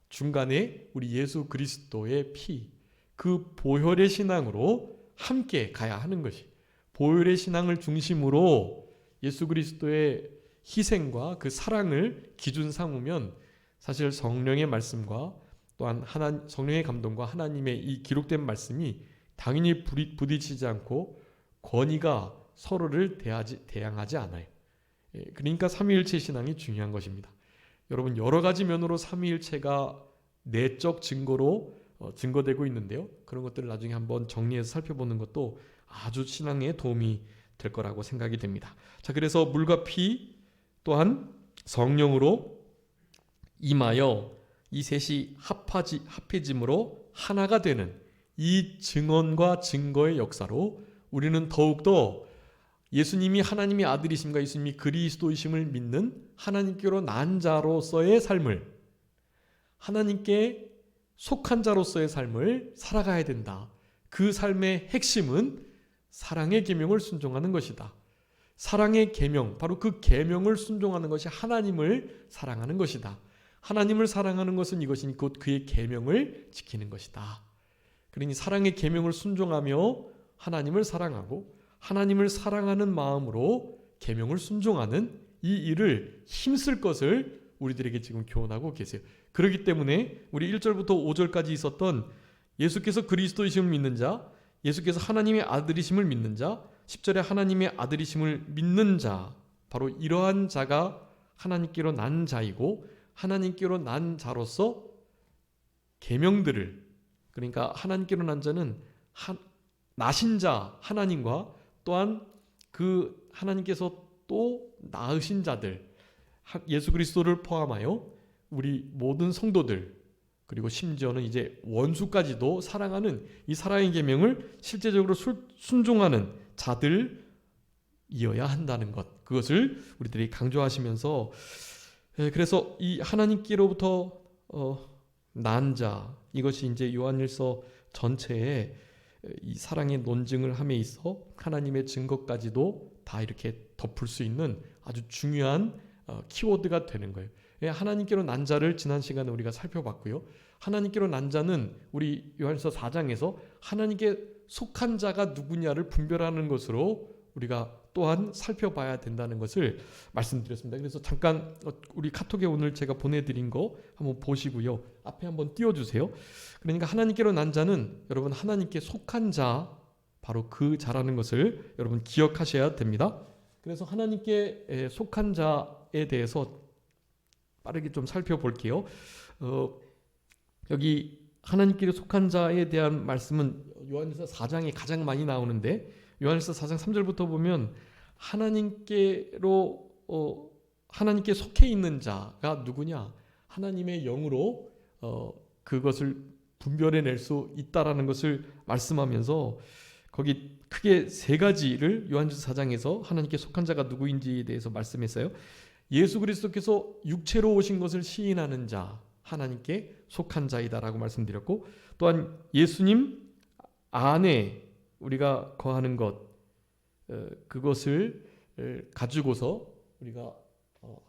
중간에 우리 예수 그리스도의 피, 그 보혈의 신앙으로 함께 가야 하는 것이, 보혈의 신앙을 중심으로 예수 그리스도의 희생과 그 사랑을 기준 삼으면 사실 성령의 말씀과 또한 성령의 감동과 하나님의 이 기록된 말씀이 당연히 부딪히지 않고 권위가 서로를 대항하지 않아요. 그러니까 삼위일체 신앙이 중요한 것입니다. 여러분, 여러 가지 면으로 삼위일체가 내적 증거로 증거되고 있는데요. 그런 것들을 나중에 한번 정리해서 살펴보는 것도 아주 신앙에 도움이 될 거라고 생각이 됩니다. 자, 그래서 물과 피 또한 성령으로 임하여 이 셋이 합해짐으로 하나가 되는 이 증언과 증거의 역사로 우리는 더욱더 예수님이 하나님의 아들이심과 예수님이 그리스도이심을 믿는 하나님께로 난 자로서의 삶을, 하나님께 속한 자로서의 삶을 살아가야 된다. 그 삶의 핵심은 사랑의 계명을 순종하는 것이다. 사랑의 계명, 바로 그 계명을 순종하는 것이 하나님을 사랑하는 것이다. 하나님을 사랑하는 것은 이것이니 곧 그의 계명을 지키는 것이다. 그러니 사랑의 계명을 순종하며 하나님을 사랑하고 하나님을 사랑하는 마음으로 계명을 순종하는 이 일을 힘쓸 것을 우리들에게 지금 교훈하고 계세요. 그렇기 때문에 우리 1절부터 5절까지 있었던 예수께서 그리스도이심을 믿는 자, 예수께서 하나님의 아들이심을 믿는 자, 10절에 하나님의 아들이심을 믿는 자, 바로 이러한 자가 하나님께로 난 자이고 하나님께로 난 자로서 계명들을, 그러니까 하나님께로 난 자는 나신 자 하나님과 또한 그 하나님께서 또 낳으신 자들, 예수 그리스도를 포함하여 우리 모든 성도들, 그리고 심지어는 이제 원수까지도 사랑하는 이 사랑의 계명을 실제적으로 순종하는 자들이어야 한다는 것, 그것을 우리들이 강조하시면서, 그래서 이 하나님께로부터 난 자, 이것이 이제 요한일서 전체에 이 사랑의 논증을 함에 있어 하나님의 증거까지도 다 이렇게 덮을 수 있는 아주 중요한 키워드가 되는 거예요. 하나님께로 난 자를 지난 시간에 우리가 살펴봤고요. 하나님께로 난 자는 우리 요한일서 4장에서 하나님께 속한 자가 누구냐를 분별하는 것으로 우리가 또한 살펴봐야 된다는 것을 말씀드렸습니다. 그래서 잠깐 우리 카톡에 오늘 제가 보내드린 거 한번 보시고요. 앞에 한번 띄워주세요. 그러니까 하나님께로 난 자는 여러분 하나님께 속한 자, 바로 그 자라는 것을 여러분 기억하셔야 됩니다. 그래서 하나님께 속한 자에 대해서 빠르게 좀 살펴볼게요. 여기 하나님께 속한 자에 대한 말씀은 요한일서 4장에 가장 많이 나오는데, 요한일서 4장 3절부터 보면 하나님께 속해 있는 자가 누구냐? 하나님의 영으로 그것을 분별해낼 수 있다라는 것을 말씀하면서 거기 크게 세 가지를 요한일서 4장에서 하나님께 속한 자가 누구인지에 대해서 말씀했어요. 예수 그리스도께서 육체로 오신 것을 시인하는 자, 하나님께 속한 자이다라고 말씀드렸고, 또한 예수님 안에 우리가 거하는 것, 그것을 가지고서 우리가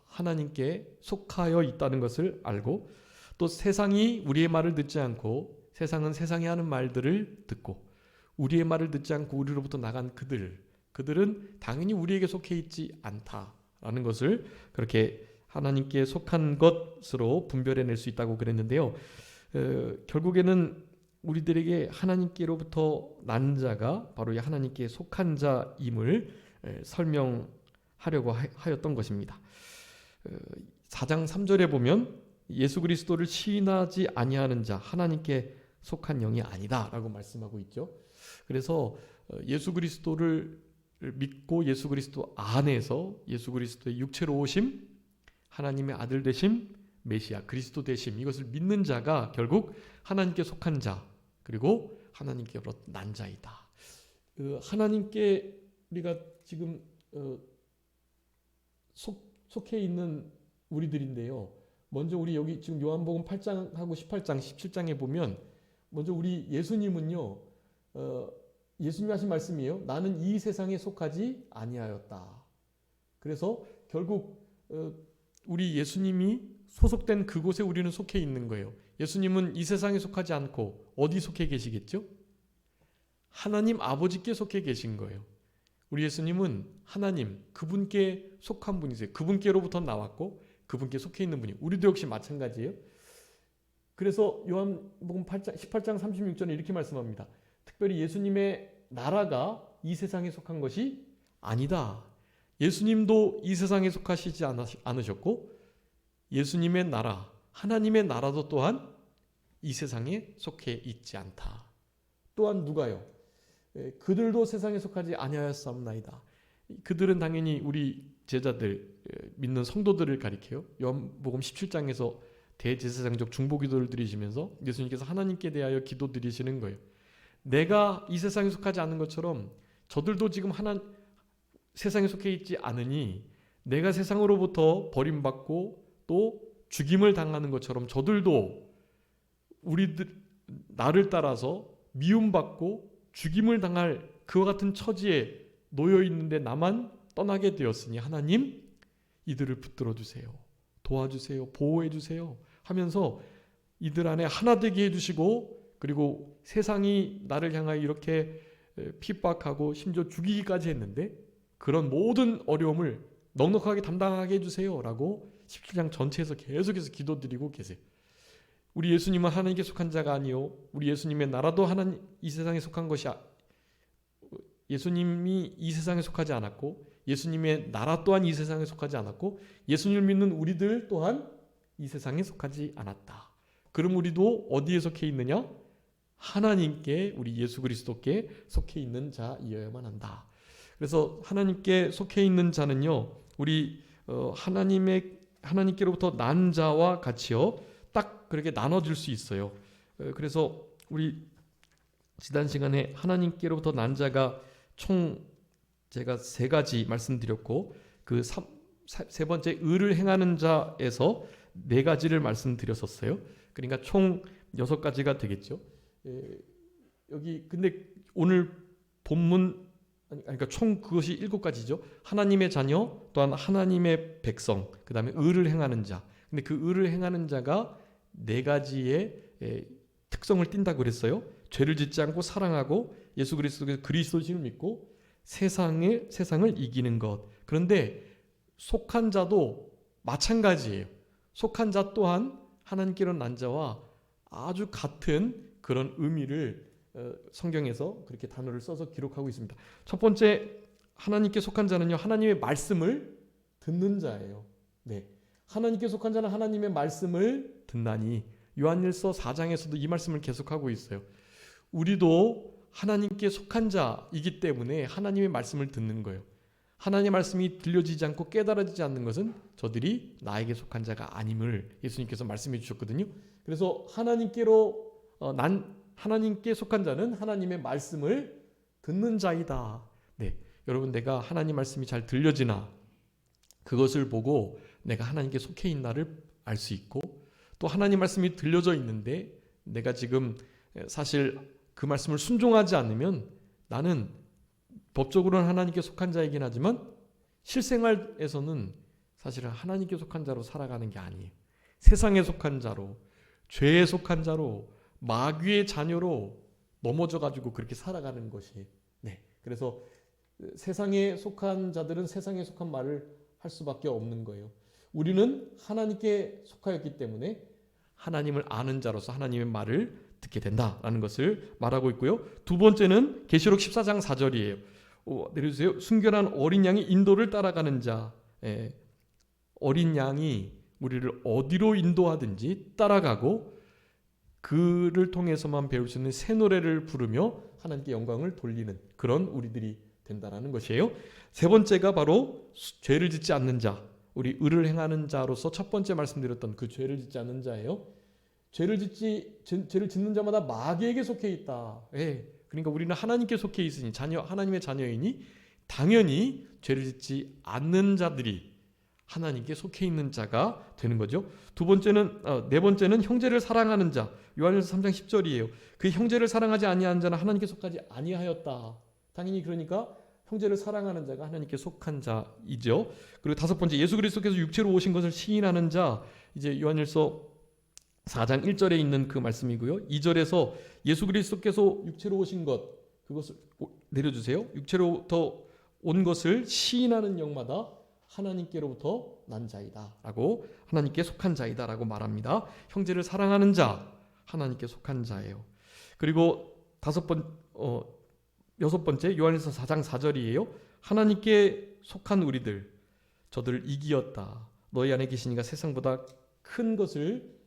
하나님께 속하여 있다는 것을 알고, 또 세상이 우리의 말을 듣지 않고 세상은 세상이 하는 말들을 듣고 우리의 말을 듣지 않고 우리로부터 나간 그들은 당연히 우리에게 속해 있지 않다라는 것을 그렇게 하나님께 속한 것으로 분별해낼 수 있다고 그랬는데요. 결국에는 우리들에게 하나님께로부터 난 자가 바로 하나님께 속한 자임을 설명하려고 하였던 것입니다. 4장 3절에 보면 예수 그리스도를 시인하지 아니하는 자, 하나님께 속한 영이 아니다라고 말씀하고 있죠. 그래서 예수 그리스도를 믿고 예수 그리스도 안에서 예수 그리스도의 육체로 오심, 하나님의 아들 되심, 메시아 그리스도 되심, 이것을 믿는 자가 결국 하나님께 속한 자, 그리고 하나님께로부터 난 자이다. 하나님께 우리가 지금 속해 있는 우리들인데요. 먼저 우리 여기 지금 요한복음 8장하고 18장, 17장에 보면 먼저 우리 예수님은요, 예수님이 하신 말씀이에요. 나는 이 세상에 속하지 아니하였다. 그래서 결국 우리 예수님이 소속된 그곳에 우리는 속해 있는 거예요. 예수님은 이 세상에 속하지 않고 어디 속해 계시겠죠? 하나님 아버지께 속해 계신 거예요. 우리 예수님은 하나님, 그분께 속한 분이세요. 그분께로부터 나왔고 그분께 속해 있는 분이, 우리도 역시 마찬가지예요. 그래서 요한복음 18장 36절에 이렇게 말씀합니다. 특별히 예수님의 나라가 이 세상에 속한 것이 아니다. 예수님도 이 세상에 속하시지 않으셨고 예수님의 나라, 하나님의 나라도 또한 이 세상에 속해 있지 않다. 또한 누가요? 그들도 세상에 속하지 아니하였사옵나이다. 그들은 당연히 우리 제자들, 믿는 성도들을 가리켜요. 요한복음 17장에서 대제사장적 중보기도를 드리시면서 예수님께서 하나님께 대하여 기도드리시는 거예요. 내가 이 세상에 속하지 않은 것처럼 저들도 지금 세상에 속해 있지 않으니 내가 세상으로부터 버림받고 또 죽임을 당하는 것처럼 저들도 나를 따라서 미움받고 죽임을 당할 그와 같은 처지에 놓여 있는데 나만 떠나게 되었으니 하나님 이들을 붙들어 주세요. 도와주세요. 보호해 주세요. 하면서 이들 안에 하나 되게 해주시고, 그리고 세상이 나를 향하여 이렇게 핍박하고 심지어 죽이기까지 했는데 그런 모든 어려움을 넉넉하게 담당하게 해주세요 라고 17장 전체에서 계속해서 기도드리고 계세요. 우리 예수님은 하나님께 속한 자가 아니요, 우리 예수님의 나라도 하나님 이 세상에 속한 것이 예수님이 이 세상에 속하지 않았고, 예수님의 나라 또한 이 세상에 속하지 않았고, 예수님을 믿는 우리들 또한 이 세상에 속하지 않았다. 그럼 우리도 어디에 속해 있느냐? 하나님께, 우리 예수 그리스도께 속해 있는 자이어야만 한다. 그래서 하나님께 속해 있는 자는요, 우리 하나님께로부터 난 자와 같이요, 딱 그렇게 나눠질 수 있어요. 그래서 우리 지난 시간에 하나님께로부터 난 자가 총 제가 3가지 말씀드렸고, 그 세 번째 의를 행하는 자에서 4가지를 말씀드렸었어요. 그러니까 총 6가지가 되겠죠. 여기 근데 오늘 본문, 그러니까 총 그것이 7가지죠. 하나님의 자녀, 또한 하나님의 백성, 그 다음에 의를 행하는 자. 근데 그 의를 행하는 자가 4가지의 특성을 띈다고 그랬어요. 죄를 짓지 않고 사랑하고 예수 그리스도를 믿고 세상을 이기는 것. 그런데 속한 자도 마찬가지예요. 속한 자 또한 하나님께로 난 자와 아주 같은 그런 의미를 성경에서 그렇게 단어를 써서 기록하고 있습니다. 첫 번째, 하나님께 속한 자는요, 하나님의 말씀을 듣는 자예요. 네, 하나님께 속한 자는 하나님의 말씀을 듣나니. 요한일서 4장에서도 이 말씀을 계속하고 있어요. 우리도 하나님께 속한 자이기 때문에 하나님의 말씀을 듣는 거예요. 하나님의 말씀이 들려지지 않고 깨달아지지 않는 것은 저들이 나에게 속한 자가 아님을 예수님께서 말씀해 주셨거든요. 그래서 하나님께 속한 자는 하나님의 말씀을 듣는 자이다. 네, 여러분, 내가 하나님 말씀이 잘 들려지나, 그것을 보고 내가 하나님께 속해 있나를 알 수 있고, 또 하나님 말씀이 들려져 있는데 내가 지금 사실 그 말씀을 순종하지 않으면 나는 법적으로는 하나님께 속한 자이긴 하지만 실생활에서는 사실은 하나님께 속한 자로 살아가는 게 아니에요. 세상에 속한 자로, 죄에 속한 자로, 마귀의 자녀로 넘어져 가지고 그렇게 살아가는 것이. 네, 그래서 세상에 속한 자들은 세상에 속한 말을 할 수밖에 없는 거예요. 우리는 하나님께 속하였기 때문에 하나님을 아는 자로서 하나님의 말을 듣게 된다라는 것을 말하고 있고요. 두 번째는 계시록 14장 4절이에요. 내려주세요. 순결한 어린 양이 인도를 따라가는 자. 어린 양이 우리를 어디로 인도하든지 따라가고 그를 통해서만 배울 수 있는 새 노래를 부르며 하나님께 영광을 돌리는 그런 우리들이 된다라는 것이에요. 세 번째가 바로 죄를 짓지 않는 자, 우리 의를 행하는 자로서 첫 번째 말씀드렸던 그 죄를 짓지 않는 자예요. 죄를 짓는 자마다 마귀에게 속해 있다. 그러니까 우리는 하나님께 속해 있으니 하나님의 자녀이니 당연히 죄를 짓지 않는 자들이 하나님께 속해 있는 자가 되는 거죠. 네 번째는 형제를 사랑하는 자. 요한일서 3장 10절이에요. 그 형제를 사랑하지 아니하는 자는 하나님께 속하지 아니하였다. 당연히 그러니까 형제를 사랑하는 자가 하나님께 속한 자이죠. 그리고 다섯 번째, 예수 그리스도께서 육체로 오신 것을 시인하는 자. 이제 요한일서 4장 1절에 있는 그 말씀이고요. 2절에서 예수 그리스도께서 육체로 오신 것, 그것을 내려주세요. 육체로부터 온 것을 시인하는 영마다 하나님께로부터 난 자이다 라고, 하나님께 속한 자이다 라고 말합니다. 형제를 사랑하는 자, 하나님께 속한 자예요. 그리고 여섯 번째, 요한일서 4장 4절이에요. 하나님께 속한 우리들, 저들을 이기었다. 너희 안에 계시니까 세상보다 큰 것을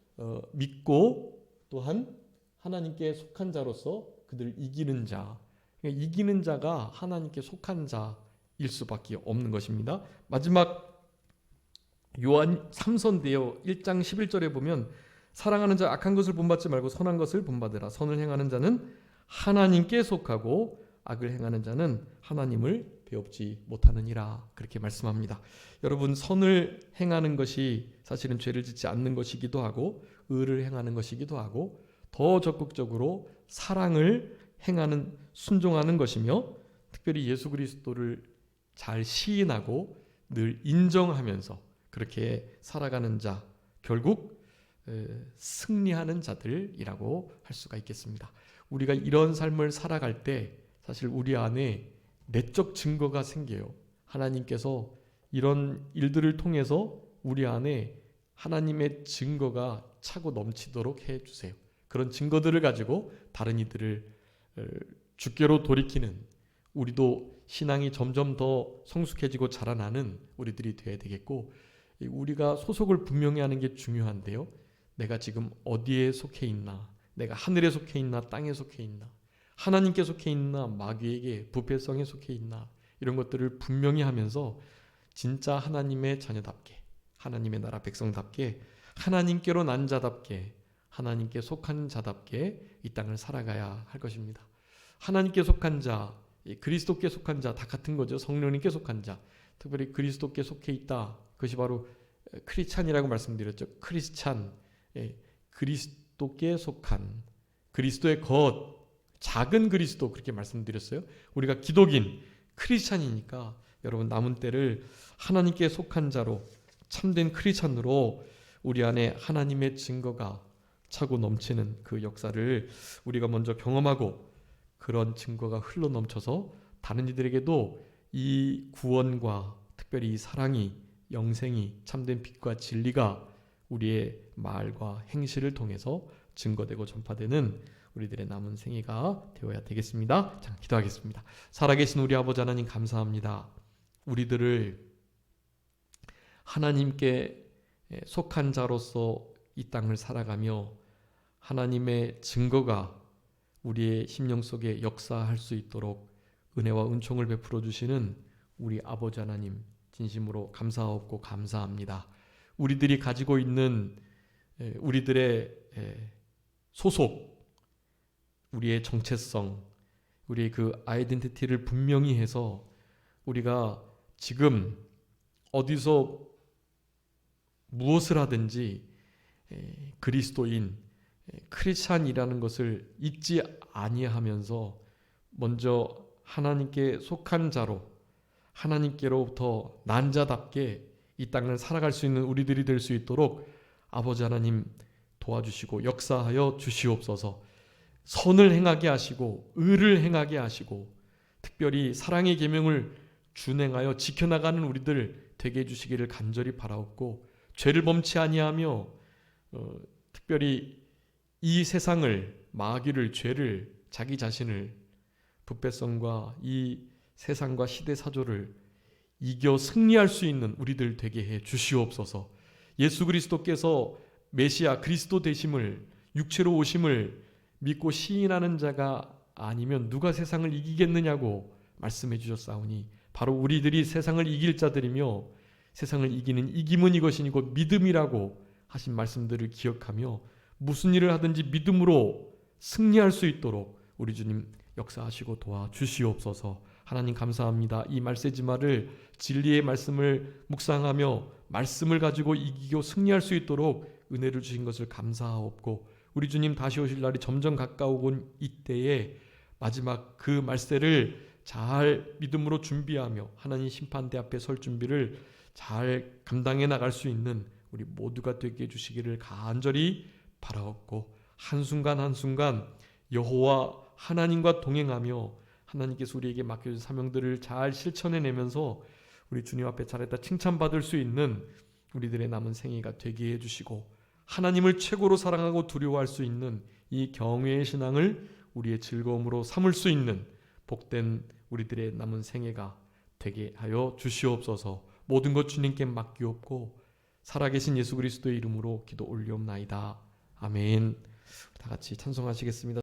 믿고 또한 하나님께 속한 자로서 그들을 이기는 자. 그러니까 이기는 자가 하나님께 속한 자일 수밖에 없는 것입니다. 마지막 요한 3서인데요. 1장 11절에 보면 사랑하는 자 악한 것을 본받지 말고 선한 것을 본받으라. 선을 행하는 자는 하나님께 속하고 악을 행하는 자는 하나님을 배웁지 못하느니라. 그렇게 말씀합니다. 여러분, 선을 행하는 것이 사실은 죄를 짓지 않는 것이기도 하고 의를 행하는 것이기도 하고 더 적극적으로 사랑을 행하는, 순종하는 것이며 특별히 예수 그리스도를 잘 시인하고 늘 인정하면서 그렇게 살아가는 자, 결국 승리하는 자들이라고 할 수가 있겠습니다. 우리가 이런 삶을 살아갈 때 사실 우리 안에 내적 증거가 생겨요. 하나님께서 이런 일들을 통해서 우리 안에 하나님의 증거가 차고 넘치도록 해주세요. 그런 증거들을 가지고 다른 이들을 주께로 돌이키는, 우리도 신앙이 점점 더 성숙해지고 자라나는 우리들이 되어야 되겠고, 우리가 소속을 분명히 하는 게 중요한데요. 내가 지금 어디에 속해 있나, 내가 하늘에 속해 있나 땅에 속해 있나, 하나님께 속해 있나 마귀에게 부패성에 속해 있나, 이런 것들을 분명히 하면서 진짜 하나님의 자녀답게, 하나님의 나라 백성답게, 하나님께로 난 자답게, 하나님께 속한 자답게 이 땅을 살아가야 할 것입니다. 하나님께 속한 자, 그리스도께 속한 자 다 같은 거죠. 성령님께 속한 자, 특별히 그리스도께 속해 있다. 그것이 바로 크리스찬이라고 말씀드렸죠. 크리스찬, 그리스도께 속한, 그리스도의 것, 작은 그리스도, 그렇게 말씀드렸어요. 우리가 기독인, 크리스찬이니까 여러분 남은 때를 하나님께 속한 자로, 참된 크리스찬으로 우리 안에 하나님의 증거가 차고 넘치는 그 역사를 우리가 먼저 경험하고, 그런 증거가 흘러 넘쳐서 다른 이들에게도 이 구원과 특별히 이 사랑이, 영생이, 참된 빛과 진리가 우리의 말과 행실을 통해서 증거되고 전파되는 우리들의 남은 생애가 되어야 되겠습니다. 자, 기도하겠습니다. 살아계신 우리 아버지 하나님, 감사합니다. 우리들을 하나님께 속한 자로서 이 땅을 살아가며 하나님의 증거가 우리의 심령 속에 역사할 수 있도록 은혜와 은총을 베풀어 주시는 우리 아버지 하나님, 진심으로 감사하옵고 감사합니다. 우리들이 가지고 있는 우리들의 소속, 우리의 정체성, 우리의 그 아이덴티티를 분명히 해서 우리가 지금 어디서 무엇을 하든지 그리스도인, 크리스찬이라는 것을 잊지 아니하면서 먼저 하나님께 속한 자로, 하나님께로부터 난 자답게 이 땅을 살아갈 수 있는 우리들이 될 수 있도록 아버지 하나님 도와주시고 역사하여 주시옵소서. 선을 행하게 하시고 의를 행하게 하시고 특별히 사랑의 계명을 준행하여 지켜나가는 우리들 되게 해주시기를 간절히 바라옵고, 죄를 범치 아니하며 특별히 이 세상을, 마귀를, 죄를, 자기 자신을, 부패성과 이 세상과 시대사조를 이겨 승리할 수 있는 우리들 되게 해 주시옵소서. 예수 그리스도께서 메시아 그리스도 되심을, 육체로 오심을 믿고 시인하는 자가 아니면 누가 세상을 이기겠느냐고 말씀해 주셨사오니 바로 우리들이 세상을 이길 자들이며 세상을 이기는 이김은 이것이니 곧 믿음이라고 하신 말씀들을 기억하며 무슨 일을 하든지 믿음으로 승리할 수 있도록 우리 주님 역사하시고 도와주시옵소서. 하나님 감사합니다. 이 말세지마를 진리의 말씀을 묵상하며 말씀을 가지고 이기고 승리할 수 있도록 은혜를 주신 것을 감사하옵고, 우리 주님 다시 오실 날이 점점 가까우곤 이때에 마지막 그 말세를 잘 믿음으로 준비하며 하나님 심판대 앞에 설 준비를 잘 감당해 나갈 수 있는 우리 모두가 되게 해주시기를 간절히 바라옵고, 한순간 한순간 여호와 하나님과 동행하며 하나님께서 우리에게 맡겨준 사명들을 잘 실천해내면서 우리 주님 앞에 잘했다 칭찬받을 수 있는 우리들의 남은 생애가 되게 해주시고, 하나님을 최고로 사랑하고 두려워할 수 있는 이 경외의 신앙을 우리의 즐거움으로 삼을 수 있는 복된 우리들의 남은 생애가 되게 하여 주시옵소서. 모든 것 주님께 맡기옵고 살아계신 예수 그리스도의 이름으로 기도 올리옵나이다. 아멘. 다 같이 찬송하시겠습니다.